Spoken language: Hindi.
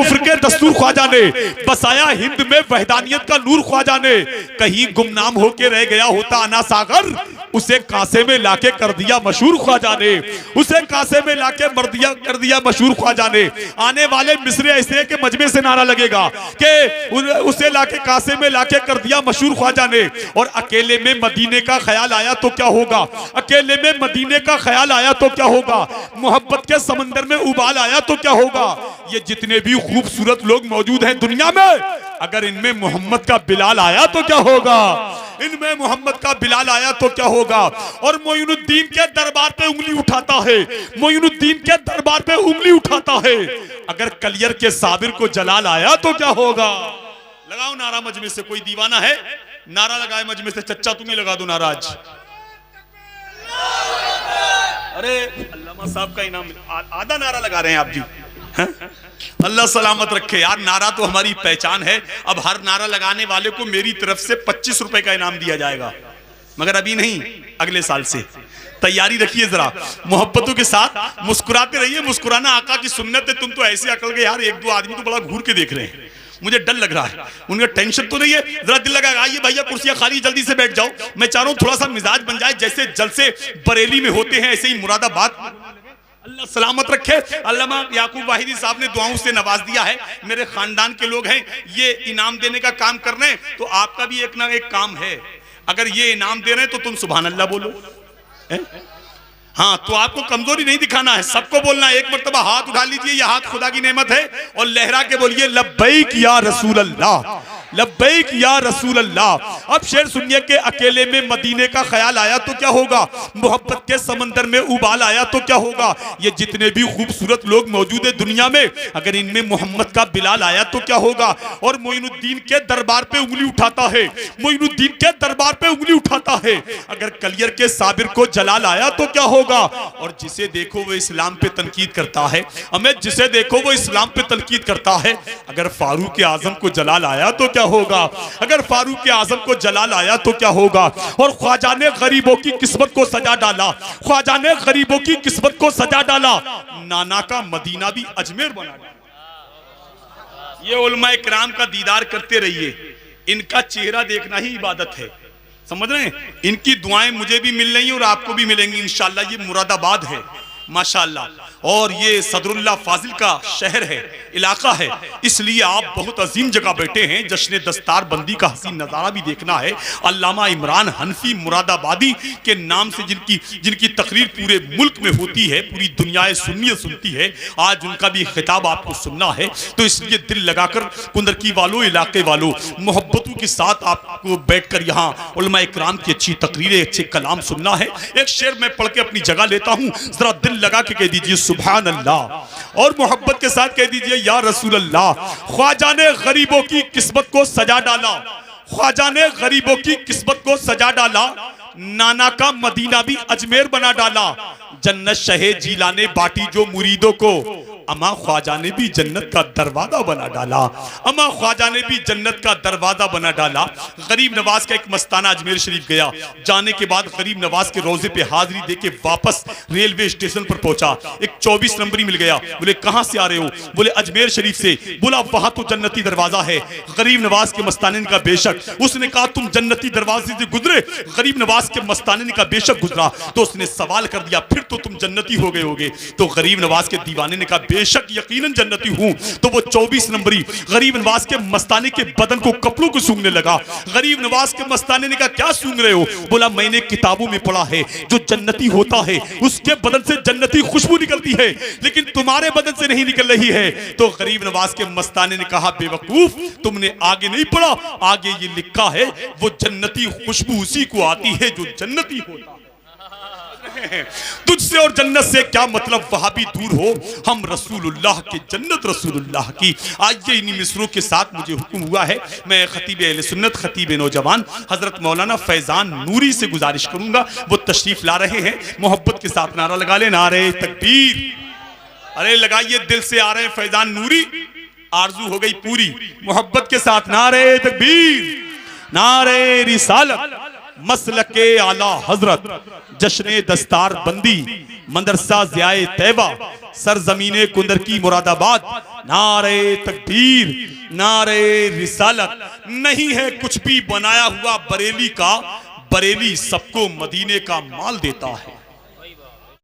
कुफ्र के दस्तूर ख्वाजा ने, बसाया हिंद में वहदानियत का नूर ख्वाजा ने। कहीं गुमनाम होके रह गया होता अना सागर, उसे कासे में लाके कर दिया मशहूर ख्वाजा ने, उसे कासे में लाके कर दिया मशहूर ख्वाजा ने। आने वाले मिसरे ऐसे के मजमे से नारा लगेगा कि उसे लाके कासे में लाके कर दिया मशहूर ख्वाजा ने। और अकेले में मदीने का ख्याल आया तो क्या होगा, अकेले में मदीने का ख्याल आया तो क्या होगा, मोहब्बत के समंदर में उबाल आया तो क्या होगा। ये जितने भी खूबसूरत लोग मौजूद हैं दुनिया में, अगर इनमें मोहम्मद का बिलाल आया तो क्या होगा, इनमें मोहम्मद का बिलाल आया तो क्या होगा। और मोइनुद्दीन के दरबार पे उंगली उठाता है, मोइनुद्दीन के दरबार पे उंगली उठाता है। अगर कलियर के साबिर को जलाल आया तो क्या होगा। लगाओ नारा मजमे से, कोई दीवाना है नारा लगाए मजमे से। चच्चा तुम्हें लगा दो नारा आज। अरे अल्लामा साहब का इनाम आधा नारा लगा रहे हैं आप जी। अल्लाह सलामत रखे यार, नारा तो हमारी पहचान है। अब हर नारा लगाने वाले को मेरी तरफ से 25 रुपए का इनाम दिया जाएगा, मगर अभी नहीं, अगले साल से। तैयारी रखिए जरा, मोहब्बतों के साथ मुस्कुराते रहिए। मुस्कुराना आका की सुन्नत है। तुम तो ऐसे अकल गए यार, एक दो आदमी तो बड़ा घूर के देख रहे हैं, मुझे डर लग रहा है। उनका टेंशन तो नहीं है, जरा दिल लगा, आइए भैया कुर्सियां खाली, जल्दी से बैठ जाओ। मैं चाह रहा हूं थोड़ा सा मिजाज बन जाए, जैसे जलसे बरेली में होते हैं ऐसे ही मुरादाबाद। अल्लाह सलामत रखे। अल्लामा याकूब वाहिदी साहब ने दुआओं से नवाज दिया है, मेरे खानदान के लोग हैं, ये इनाम देने का काम कर रहे हैं, तो आपका भी एक ना एक काम है। अगर ये इनाम दे रहे हैं तो तुम सुभान अल्लाह बोलो। हाँ, तो आपको कमजोरी नहीं दिखाना है, सबको बोलना है। एक मर्तबा हाथ उठा लीजिए, यह हाथ खुदा की नेमत है, और लहरा के बोलिए लब्बैक या रसूल अल्लाह, लब्बैक या रसूल अल्लाह। अब शेर सुनिए कि अकेले में मदीने का ख्याल आया तो क्या होगा, मोहब्बत के समंदर में उबाल आया तो क्या होगा। ये जितने भी खूबसूरत लोग मौजूद है दुनिया में, अगर इनमें मोहम्मद का बिलाल आया तो क्या होगा। और मोइनुद्दीन के दरबार पे उंगली उठाता है, मोइनुद्दीन के दरबार पे उंगली उठाता है। अगर कलियर के साबिर को जलाल आया तो क्या होगा। और जिसे देखो वो इस्लाम पे तनकीद करता है, हमें जिसे देखो वो इस्लाम पे तनकीद करता है। अगर फारूक आजम को जलाल आया तो क्या होगा, अगर फारूक आजम को जलाल आया तो क्या होगा। और ख्वाजा ने गरीबों की किस्मत को सजा डाला, ख्वाजा ने गरीबों की किस्मत को सजा डाला, नाना का मदीना भी अजमेर बना डाला। ये उलमाए किराम का दीदार करते रहिए, इनका चेहरा देखना ही इबादत है, समझ रहे हैं। इनकी दुआएं मुझे भी मिल रही हैं और आपको भी मिलेंगी इंशाअल्लाह। ये मुरादाबाद है माशाअल्लाह, और ये सदरुल्लाह फाजिल का शहर है, इलाका है, इसलिए आप बहुत अजीम जगह बैठे हैं। जश्न दस्तार बंदी का हसीन नज़ारा भी देखना है। अल्लामा इमरान हनफी मुरादाबादी के नाम से जिनकी तकरीर पूरे मुल्क में होती है, पूरी दुनिया सुन्नियत सुनती है, आज उनका भी खिताब आपको सुनना है। तो इसलिए दिल लगाकर कुंदरकी वालों, इलाके वालों, मोहब्बतों के साथ आपको बैठ कर यहाँ उलमा इकराम की अच्छी तकरीरें, अच्छे कलाम सुनना है। एक शेर मैं पढ़ के अपनी जगह लेता हूँ, जरा दिल लगा के कह दीजिए सुभान अल्लाह, और मोहब्बत के साथ कह दीजिए या रसूल अल्लाह। ख्वाजा ने गरीबों की किस्मत को सजा डाला, ख्वाजा ने गरीबों की किस्मत को सजा डाला, नाना का मदीना भी अजमेर बना डाला। जन्नत शहे जीला ने बाटी जो मुरीदों को, अमा ख्वाजा ने भी जन्नत का दरवाजा बना डाला, अमा ख्वाजा ने भी जन्नत का दरवाजा बना डाला। गरीब नवाज का एक मस्ताना अजमेर शरीफ गया, जाने के बाद गरीब नवाज के रोजे पे हाजिरी देके वापस रेलवे स्टेशन पर पहुंचा। एक 24 नंबरी मिल गया, बोले कहां से आ रहे हो, बोले अजमेर शरीफ से। बोला वहां तो जन्नती दरवाजा है। गरीब नवाज के मस्ताने ने कहा बेशक। उसने कहा तुम जन्नती दरवाजे से गुजरे, गरीब नवाज के मस्ताने ने कहा बेशक गुजरा। तो उसने सवाल कर दिया फिर तो तुम जन्नती हो गए होगे। तो गरीब नवाज के दीवाने ने कहा बेशक यकीनन जन्नती हूं। तो वो 24 नंबरी गरीब नवाज के मस्ताने के बदन को, कपड़ों को सूंघने लगा। गरीब नवाज के मस्ताने ने कहा क्या सूंघ रहे हो। बोला मैंने किताबों में पढ़ा है जो जन्नती होता है उसके बदन से जन्नती खुशबू निकलती है, लेकिन तुम्हारे बदन से नहीं निकल रही है। तो गरीब नवाज के मस्ताने ने कहा बेवकूफ, तुमने आगे नहीं पढ़ा, आगे ये लिखा है वो जन्नती खुशबू उसी को आती है जो जन्नती होता है। तुझसे और जन्नत से क्या मतलब, वहां भी दूर हो, हम रसूलुल्लाह के, जन्नत रसूलुल्लाह की। आज ये इन्हीं मिसरों के साथ मुझे हुक्म हुआ है, मैं खतीब अहले सुन्नत, खतीब नौजवान हजरत मौलाना फैजान नूरी से गुजारिश करूंगा, वो तशरीफ ला रहे हैं। मोहब्बत के साथ नारा लगा ले, नारे तकबीर। अरे लगाइए, दिल से आ रहे हैं फैजान नूरी, आरजू हो गई पूरी। मोहब्बत के साथ नारे तकबीर, नारे रिसालत, मसलके आला हजरत, जश्ने दस्तार बंदी, मदरसा ज़ियाए तैबा, सरजमीने कुंदर की मुरादाबाद, नारे तकबीर, नारे रिसालत, नहीं है कुछ भी बनाया हुआ बरेली का, बरेली सबको मदीने का माल देता है।